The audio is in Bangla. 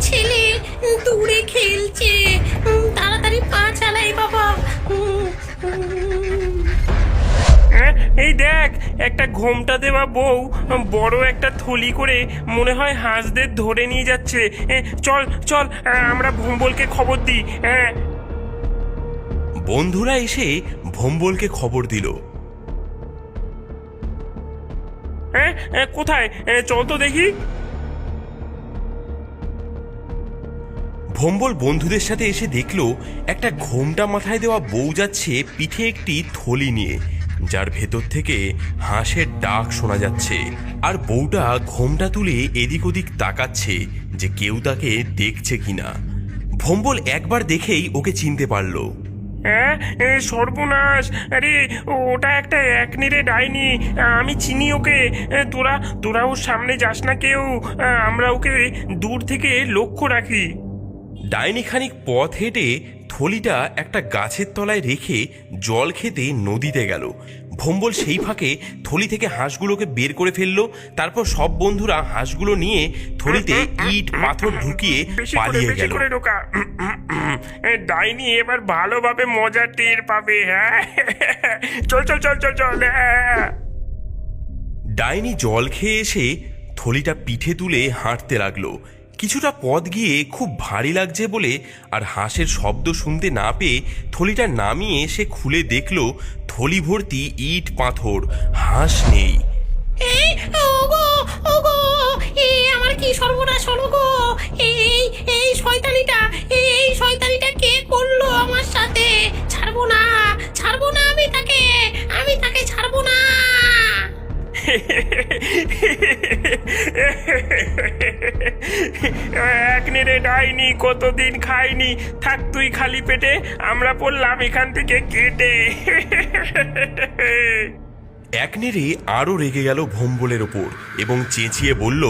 ছেলে দূরে খেলছে, তাড়াতাড়ি পা চালাই বাবা। এই দেখ, একটা ঘোমটা দেওয়া বউ বড় একটা থলি করে মনে হয় হাঁসদের ধরে নিয়ে যাচ্ছে। চল চল, আমরা ভম্বলকে খবর দিই। বন্ধুরা এসে ভম্বলকে খবর দিল। কোথায়? চল তো দেখি। ভম্বল বন্ধুদের সাথে এসে দেখলো একটা ঘোমটা মাথায় দেওয়া বউ যাচ্ছে পিঠে একটি থলি নিয়ে, যার ভেতর থেকে হাঁসের ডাক শোনা যাচ্ছে। আর বউটা ঘোমটা তুলে এদিক ওদিক তাকাচ্ছে যে কেউ তাকে দেখছে কিনা। ভম্বল একবার দেখেই ওকে চিনতে পারলো। সর্বনাশ! আরে ওটা একটা একনিরে ডাইনি, আমি চিনি ওকে। তোরা ওর সামনে যাস না কেউ, আমরা ওকে দূর থেকে লক্ষ্য রাখি। ডাইনি খানিক পথ হেঁটে থলিটা একটা গাছের তলায় রেখে জল খেতে নদীতে গেল। ভম্বল সেই ফাঁকে থলি থেকে হাঁসগুলোকে বের করে ফেললো। তারপর সব বন্ধুরা হাঁসগুলো নিয়ে থলিতে ইট পাথর ঢুকিয়ে পালিয়ে গেল। ডাইনি এবার ভালোভাবে মজা টের পাবে। হ্যাঁ, চল চল চল চল চল। ডাইনি জল খেয়ে এসে থলিটা পিঠে তুলে হাঁটতে লাগলো। কিছুটা পথ গিয়ে খুব ভারী লাগছে বলে আর হাঁসের শব্দ শুনতে না পেয়ে থলিটা নামিয়ে সে খুলে দেখলো থলি ভর্তি ইট পাথর, হাঁস নেই। ওগো ওগো, আমার কি সর্বনাশ হলো গো! এই এই শয়তানিটা এই শয়তানিটা কে করলো আমার সাথে? ছাড়বো না, ছাড়বো না, আমি তাকে ছাড়বো না। একনিরে ডাইনি কতদিন খাইনি, থাক তুই খালি পেটে, আমরা পড়লাম এখান থেকে কেটে। একনেরে আরো রেগে গেল ভম্বলের ওপর এবং চেঁচিয়ে বলল,